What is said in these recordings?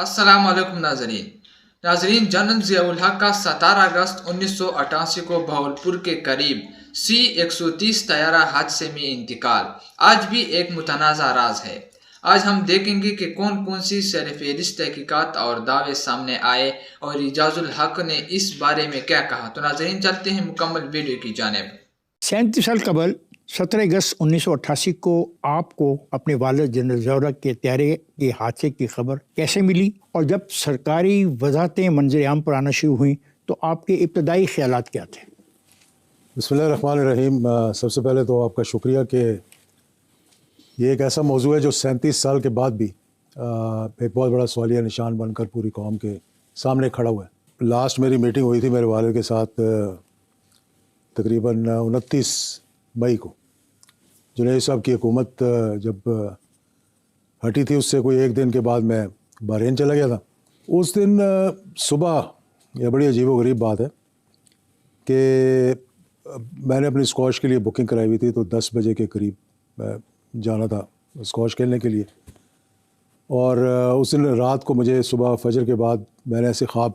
السلام علیکم ناظرین جنرل ضیاء الحق کا 17 اگست 1988 کو بہاولپور کے قریب C-130 طیارہ حادثے میں انتقال آج بھی ایک متنازع راز ہے۔ آج ہم دیکھیں گے کہ کون کون سی سرفہرست تحقیقات اور دعوے سامنے آئے اور اعجاز الحق نے اس بارے میں کیا کہا۔ تو ناظرین چلتے ہیں مکمل ویڈیو کی جانب۔ 37 سال قبل 17 اگست 1988 کو آپ کو اپنے والد جنرل ضیاء الحق کے طیارے کے حادثے کی خبر کیسے ملی، اور جب سرکاری وضاحتیں منظر عام پر آنا شروع ہوئیں تو آپ کے ابتدائی خیالات کیا تھے؟ بسم اللہ الرحمن الرحیم۔ سب سے پہلے تو آپ کا شکریہ کہ یہ ایک ایسا موضوع ہے جو 37 سال کے بعد بھی ایک بہت بڑا سوالیہ نشان بن کر پوری قوم کے سامنے کھڑا ہوا ہے۔ لاسٹ میری میٹنگ ہوئی تھی میرے والد کے ساتھ تقریباً 29 مئی کو۔ جنید صاحب کی حکومت جب ہٹی تھی اس سے کوئی ایک دن کے بعد میں بحرین چلا گیا تھا۔ اس دن صبح، یہ بڑی عجیب و غریب بات ہے کہ میں نے اپنی اسکواش کے لیے بکنگ کرائی ہوئی تھی، تو 10 بجے کے قریب جانا تھا اسکواش کھیلنے کے لیے، اور اس دن رات کو مجھے صبح فجر کے بعد میں نے ایسے خواب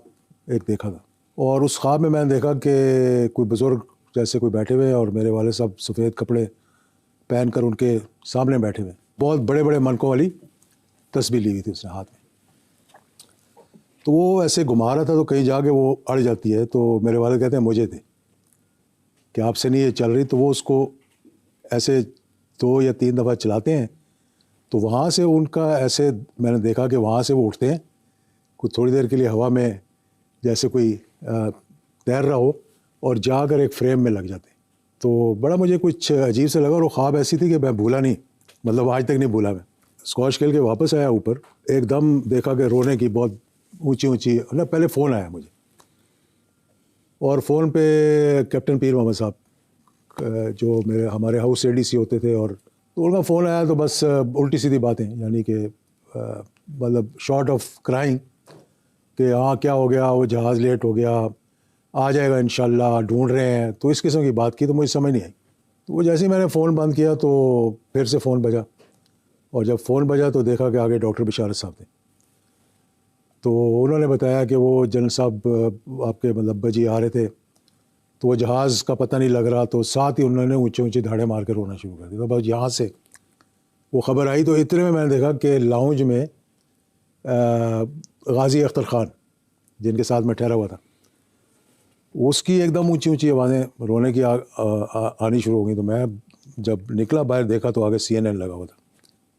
ایک دیکھا تھا، اور اس خواب میں نے دیکھا کہ کوئی بزرگ جیسے کوئی بیٹھے ہوئے ہیں اور میرے والد صاحب سفید کپڑے پہن کر ان کے سامنے بیٹھے ہوئے، بہت بڑے بڑے منقوں والی تسبیح لی ہوئی تھی اس نے ہاتھ میں۔ تو وہ ایسے گھما رہا تھا تو کہیں جا کے وہ اڑ جاتی ہے، تو میرے والد کہتے ہیں مجھے دے کہ آپ سے نہیں یہ چل رہی، تو وہ اس کو ایسے 2 یا 3 دفعہ چلاتے ہیں، تو وہاں سے ان کا ایسے میں نے دیکھا کہ وہاں سے وہ اٹھتے ہیں، کچھ تھوڑی دیر کے لیے ہوا میں جیسے کوئی تیر رہا ہو، اور جا کر ایک فریم میں لگ جاتے ہیں۔ تو بڑا مجھے کچھ عجیب سے لگا، اور وہ خواب ایسی تھی کہ میں بھولا نہیں، مطلب آج تک نہیں بھولا۔ میں اسکواش کھیل کے واپس آیا اوپر، ایک دم دیکھا کہ رونے کی بہت اونچی پہلے فون آیا مجھے، اور فون پہ کیپٹن پیر محمد صاحب جو ہمارے ہاؤس ADC ہوتے تھے، اور تو ان کا فون آیا تو بس الٹی سیدھی باتیں، یعنی کہ مطلب شارٹ آف کرائنگ کہ ہاں کیا ہو گیا، وہ جہاز لیٹ ہو گیا، آ جائے گا انشاءاللہ، ڈھونڈ رہے ہیں، تو اس قسم کی بات کی، تو مجھے سمجھ نہیں آئی۔ تو وہ جیسے ہی میں نے فون بند کیا تو پھر سے فون بجا، اور جب فون بجا تو دیکھا کہ آگے ڈاکٹر بشارت صاحب تھے، تو انہوں نے بتایا کہ وہ جنرل صاحب آپ کے مطلب بجی آ رہے تھے، تو وہ جہاز کا پتہ نہیں لگ رہا، تو ساتھ ہی انہوں نے اونچے دھاڑے مار کے رونا شروع کر دیا۔ تو بس یہاں سے وہ خبر آئی، تو اتنے میں نے دیکھا کہ لاؤنج میں غازی اختر خان جن کے ساتھ میں ٹھہرا ہوا تھا، اس کی ایک دم اونچی آوازیں رونے کی آنی شروع ہو گئی۔ تو میں جب نکلا باہر دیکھا تو آگے CNN لگا ہوا تھا،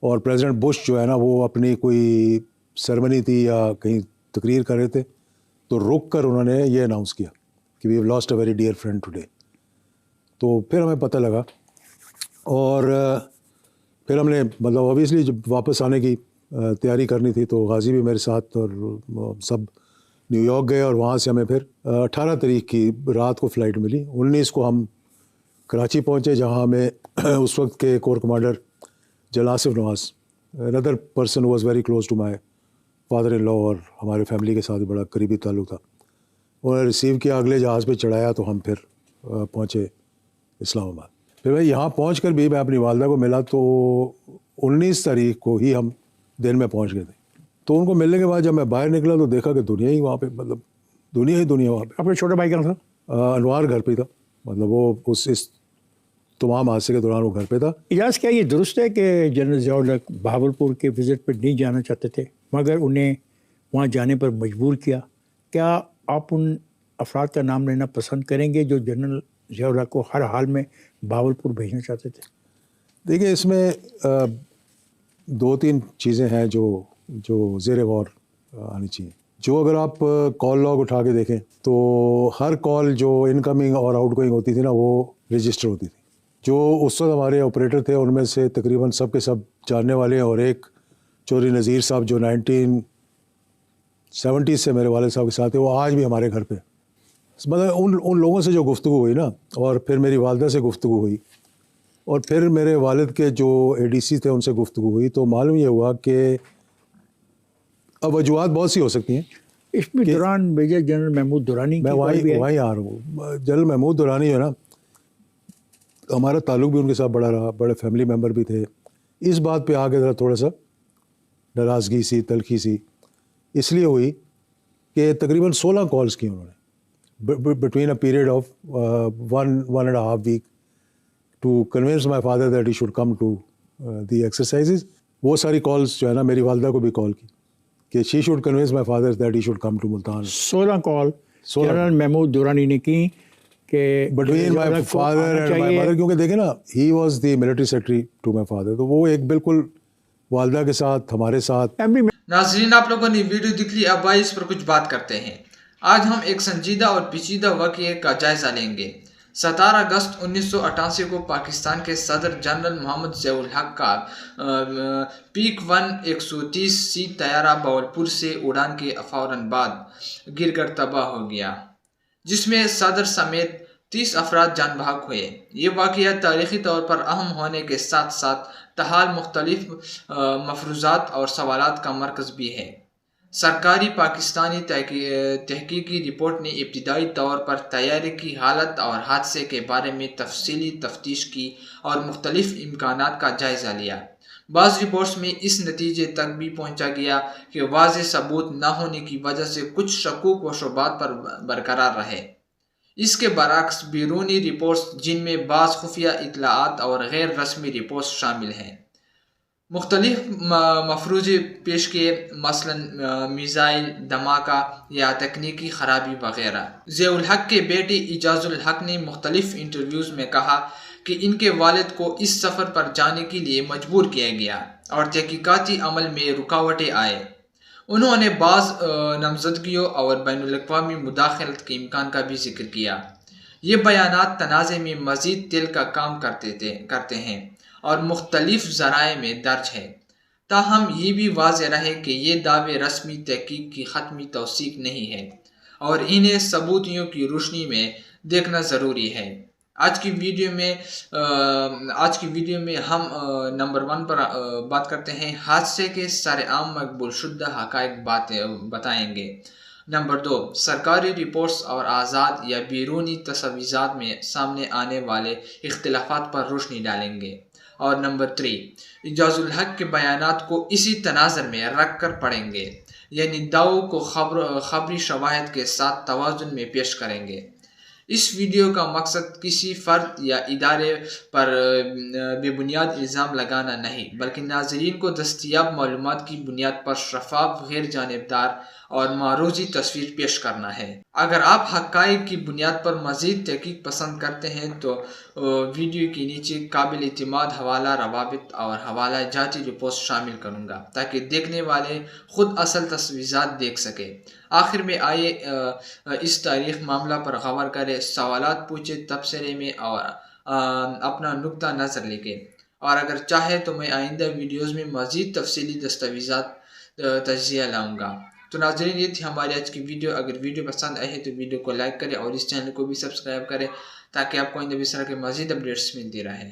اور پریزیڈنٹ بش جو ہے نا، وہ اپنی کوئی سرمنی تھی یا کہیں تقریر کر رہے تھے، تو رک کر انہوں نے یہ اناؤنس کیا کہ we have lost a very dear friend today. تو پھر ہمیں پتہ لگا، اور پھر ہم نے مطلب اوبیسلی جب واپس آنے کی تیاری کرنی تھی، تو غازی بھی میرے ساتھ، اور سب نیو یارک گئے، اور وہاں سے ہمیں پھر 18 تاریخ کی رات کو فلائٹ ملی۔ 19 کو ہم کراچی پہنچے، جہاں ہمیں اس وقت کے corps commander general Asif Nawaz, another person who was very close to my father in law، اور ہمارے فیملی کے ساتھ بڑا قریبی تعلق تھا، انہوں نے ریسیو کیا، اگلے جہاز پہ چڑھایا، تو ہم پھر پہنچے اسلام آباد۔ پھر میں یہاں پہنچ کر بھی میں اپنی والدہ کو ملا، تو 19 تاریخ کو ہی ہم دن میں پہنچ گئے تھے۔ تو ان کو ملنے کے بعد جب میں باہر نکلا تو دیکھا کہ دنیا ہی وہاں پہ، مطلب دنیا ہی وہاں پہ۔ اپنے چھوٹے بھائی کا تھا انوار گھر پہ تھا، مطلب وہ اس تمام حادثے کے دوران وہ گھر پہ تھا۔ اجاز، کیا یہ درست ہے کہ جنرل ضیاء الحق بہاولپور کے وزٹ پر نہیں جانا چاہتے تھے مگر انہیں وہاں جانے پر مجبور کیا؟ کیا آپ ان افراد کا نام لینا پسند کریں گے جو جنرل ضیاء الحق کو ہر حال میں بہاولپور بھیجنا چاہتے تھے؟ دیکھیے، اس میں 2-3 چیزیں ہیں جو زیر غور آنی چاہیے۔ جو اگر آپ کال لاگ اٹھا کے دیکھیں تو ہر کال جو انکمنگ اور آؤٹ گوئنگ ہوتی تھی نا، وہ رجسٹر ہوتی تھی۔ جو اس وقت ہمارے آپریٹر تھے ان میں سے تقریباً سب کے سب جاننے والے ہیں، اور ایک چودھری نذیر صاحب جو 1970 سے میرے والد صاحب کے ساتھ ہیں، وہ آج بھی ہمارے گھر پہ۔ مطلب ان لوگوں سے جو گفتگو ہوئی نا، اور پھر میری والدہ سے گفتگو ہوئی، اور پھر میرے والد کے جو ADC تھے ان سے گفتگو ہوئی، تو معلوم یہ ہوا کہ اب وجوہات بہت سی ہو سکتی ہیں۔ اس میں دوران میجر جنرل محمود درانی میں وہیں آ رہا ہوں۔ جنرل محمود درانی جو ہے نا، ہمارا تعلق بھی ان کے ساتھ بڑا رہا، بڑے فیملی ممبر بھی تھے۔ اس بات پہ آ کے ذرا تھوڑا سا ناراضگی سی، تلخی سی اس لیے ہوئی کہ تقریباً 16 کالز کی انہوں نے between a period of 1.5 week to convince my father that he should come to the exercises. وہ ساری کالز جو ہے نا میری والدہ کو بھی کال کی کہ she should convince my father that he should come to Multan. 16 call general Mahmood Durrani نے کی کہ between my father and my mother, کیونکہ دیکھیں نا he was the military secretary to my father, تو وہ ایک بالکل والدہ کے ساتھ ہمارے ساتھ. ناظرین آپ لوگوں نے ویڈیو دیکھ لی, اب آئیے اس پر کچھ بات کرتے ہیں. آج ہم ایک سنجیدہ اور پیچیدہ واقعے کا جائزہ لیں گے. 17 اگست 1988 کو پاکستان کے صدر جنرل محمد ضیاء الحق کا پیک 130C طیارہ باولپور سے اڑان کے فوراً بعد گر کر تباہ ہو گیا, جس میں صدر سمیت 30 افراد جان بحق ہوئے. یہ واقعہ تاریخی طور پر اہم ہونے کے ساتھ ساتھ تاحال مختلف مفروضات اور سوالات کا مرکز بھی ہے. سرکاری پاکستانی تحقیقی رپورٹ نے ابتدائی طور پر طیارے کی حالت اور حادثے کے بارے میں تفصیلی تفتیش کی اور مختلف امکانات کا جائزہ لیا. بعض رپورٹس میں اس نتیجے تک بھی پہنچا گیا کہ واضح ثبوت نہ ہونے کی وجہ سے کچھ شکوک و شبہات پر برقرار رہے. اس کے برعکس بیرونی رپورٹس, جن میں بعض خفیہ اطلاعات اور غیر رسمی رپورٹس شامل ہیں, مختلف مفروضے پیش کیے, مثلا میزائل دھماکہ یا تکنیکی خرابی وغیرہ. ضیاء الحق کے بیٹے اعجاز الحق نے مختلف انٹرویوز میں کہا کہ ان کے والد کو اس سفر پر جانے کے لیے مجبور کیا گیا اور تحقیقاتی عمل میں رکاوٹیں آئے. انہوں نے بعض نامزدگیوں اور بین الاقوامی مداخلت کے امکان کا بھی ذکر کیا. یہ بیانات تنازع میں مزید تیل کا کام کرتے ہیں اور مختلف ذرائع میں درج ہے. تاہم یہ بھی واضح رہے کہ یہ دعوے رسمی تحقیق کی حتمی توثیق نہیں ہے اور انہیں ثبوتوں کی روشنی میں دیکھنا ضروری ہے. آج کی ویڈیو میں ہم نمبر 1 پر بات کرتے ہیں. حادثے کے سرعام مقبول شدہ حقائق بتائیں گے. نمبر 2, سرکاری رپورٹس اور آزاد یا بیرونی تصویرات میں سامنے آنے والے اختلافات پر روشنی ڈالیں گے. اور نمبر 3, اعجاز الحق کے بیانات کو اسی تناظر میں رکھ کر پڑھیں گے, یعنی دعووں کو خبری شواہد کے ساتھ توازن میں پیش کریں گے. اس ویڈیو کا مقصد کسی فرد یا ادارے پر بے بنیاد الزام لگانا نہیں, بلکہ ناظرین کو دستیاب معلومات کی بنیاد پر شفاف, غیر جانبدار اور معروضی تصویر پیش کرنا ہے. اگر آپ حقائق کی بنیاد پر مزید تحقیق پسند کرتے ہیں تو ویڈیو کے نیچے قابل اعتماد حوالہ روابط اور حوالہ جاتی رپورٹس شامل کروں گا تاکہ دیکھنے والے خود اصل تصویرات دیکھ سکیں. آخر میں آئیے اس تاریخ معاملہ پر غور کرے, سوالات پوچھے, تبصرے میں اور اپنا نقطہ نظر لکھے, اور اگر چاہے تو میں آئندہ ویڈیوز میں مزید تفصیلی دستاویزات تجزیہ لاؤں گا. تو ناظرین یہ تھی ہماری آج کی ویڈیو. اگر ویڈیو پسند آئے تو ویڈیو کو لائک کریں اور اس چینل کو بھی سبسکرائب کریں تاکہ آپ کو آئندہ بھی اس طرح کے مزید اپڈیٹس ملتی رہیں.